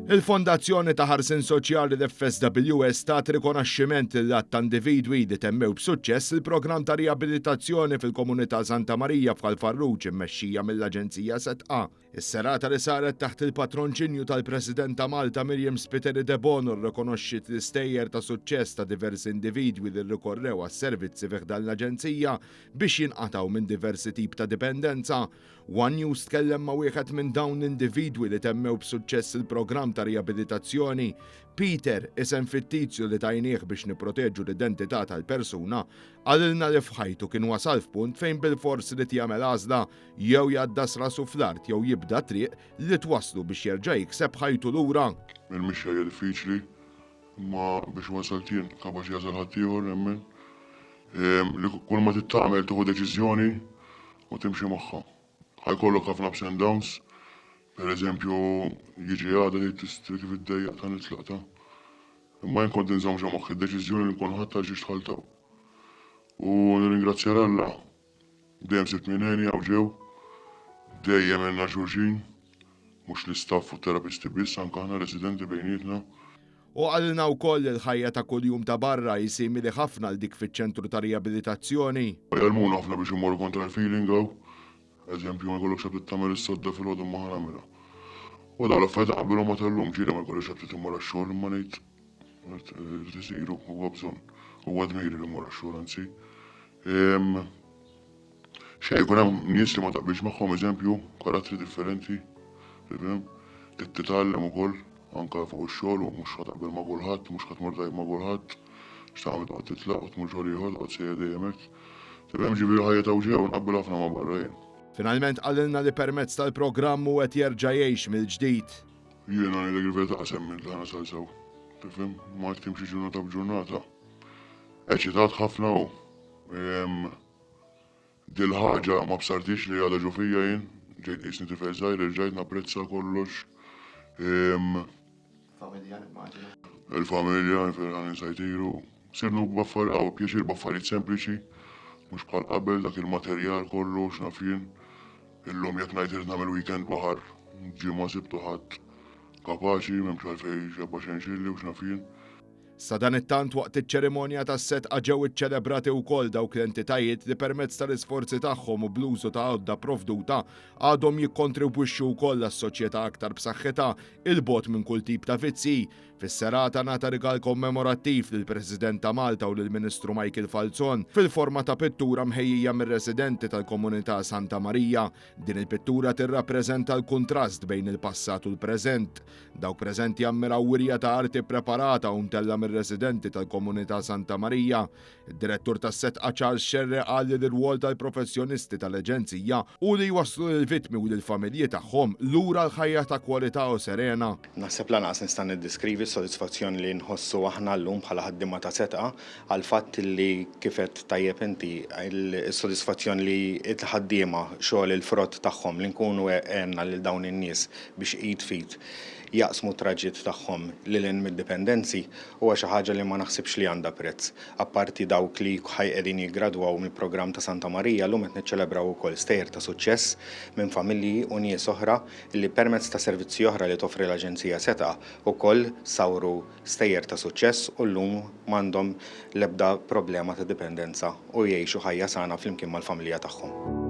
Il-Fondazzjoni ta' Ħarsin Soċjali l-FSWS tat rikonoxximent lil att individwi li temmew b'suċċess il-programm ta' riabilitazzjoni fil-Komunità Santa Marija f'Kalfarruġ immexxija mill-Aġenzija Setqa. Is-serata li saret taħt il-patronċinju tal-President ta' Malta Miriam Spiteri de Bono rrikonoxxiet l-istejjer ta' suċċess ta' diversi individwi li rrikorrew għas-servizzi fih dan l-Aġenzija biex jinqataw minn diversi tip ta' dipendenza. One News tkellem ma' wieħed minn dawn l-individwi li temmew b'suċċess il-programm ta' riabilitazzjoni. Peter, isem fittizju li tajnieh biex niproteġġu l-identità tal-persuna, għalilna li f'ħajtu kien wasal f'punt fejn bil-fors li jagħmel għażla jew jaddas rasu fl-art jew jibda triq li twaslu biex jerġa' jikseb ħajtu lura. Il-mixja diffiċli, imma biex wasalt jien kapaċi jasal ħaddieħor nemmen li kull ma tittamel tieħu deċiżjoni u timxi magħha. Ħajkollok ħafna ups and downs. Per eżempju, jiġi għada li tistri kif id-dejjaq ta' nitlaqta. Imma jien kont inżomm ġo moħħi d-deċiżjoni li nkun ħadd ġiex tħaltaw. U nirringrazzja Alla, dejjem sibt minn għajni hawn ġew, dejjem għenna xulxin, mhux l-istaff u terapisti biss, anke aħna residenti bejnietna. U għalna wkoll il-ħajja ta' kuljum ta' barra jisimili ħafna l dik fiċ-ċentru ta' riabilitazzjoni. Jgħalmuna ħafna biex imorru kontra l-feeling għaw. Eżempju, ma jkollok xabtit tagħmel is-sodda fil-ħodu ma ħaramilha. U dawn l-affarijiet qabbilhom ma tellhom ġieli ma jkollok xabtit immur għax-xogħol imma ngħid irid isiru huwa bżonn. Huwa dmiri li mmur għax-xogħol anzi. Xejn jkun hemm nies li ma taqbilx magħhom eżempju, karattri differenti, tifhem? Titgħallem ukoll anke fuq ix-xogħol u mhux ħataqbel ma' kulħadd, mhux ħadd tmur tajjeb ma' kulħadd. X'tagħmel taqgħod titlaq u tmur xogħol ieħor taqgħod sejjer dejjem hekk. Tifhem ġifieri ħajja ta' ġew nqabbel ħafna ma' barra jien. Finalment għalilna li permezz tal-programm u qed jerġa' jgħix mill-ġdid. Jiena ngħidlek il-verità qasem minn ħana salsaw. Tifhem, ma timxi ġurnata b'ġurnata. Eċitat ħafna u dil-ħaġa ma bsartix li għadha ġu fija jien, ġejt qisni tifel żgħir, irġajt napprezza kollox. Familja nimmaġina. Il-familja, il-ferħan insajtiru, sirnu pjaċir b'affarijiet sempliċi, mhux bħal qabel dak il-materjal kollu x'naf jien. Illum jekk ngħid irid nagħmel weekend baħar, ġimgħa sibtu ħadd kapaċi m'hemmx għalfejn xebba xenxilli u x'naf jien. Sa dan it-tant waqt iċ-ċerimonja tas-setqa ġew iċċelebrati wkoll dawk l-entitajiet li permezz tal-isforzi tagħhom u bl-użu ta' għodda provduta għadhom jikkontribwixxu wkoll għas-soċjetà aktar b'saħħitha il-bogħod minn kull tip ta' vizzi. Fis-serata nagħta rigal kommemorattiv lill-President ta' Malta u lill-Ministru Michael Falzon fil-forma ta' pittura mħejjija mir-residenti tal-Komunità Santa Marija. Din il-pittura tirrappreżenta l-kuntrast bejn il-passat u l-preżent. Dawk preżenti jammiraw wirja ta' arti preparata u mtella mir-residenti tal-Komunità Santa Marija. Id-direttur tas-setqa Charles Scerre qal li l-rwol tal-professjonisti tal-Aġenzija u li jwasslu lill-vittmi u lill-familji tagħhom lura l-ħajja ta' kwalità u serena. Naħseb lanqas nista' niddeskrivi s-sodisfazzjoni li nħossu aħna llum bħala ħaddiema ta' setqa għal fatt li kifet tajjeb inti s-sodisfazzjoni li l-ħaddiema xogħol il-frott tagħhom li nkunu għenna lil dawn in-nies biex id fit jaqsmu traġiet tagħhom lil mid-dipendenzi huwa xi ħaġa li ma naħsibx li għandha prezz. Apparti dawk li qegħdin jiggradwaw mill-programm ta' Santa Marija llum qed niċċelebraw ukoll stejjer ta' suċċess minn familji u nies oħra li permezz ta' servizzi oħra li toffri l-Aġenzija Setqa ukoll sawru stejjer ta' suċċess u llum m'għandhom l-ebda problema ta' dipendenza u jgħixu ħajja sana flimkien mal-familja tagħhom.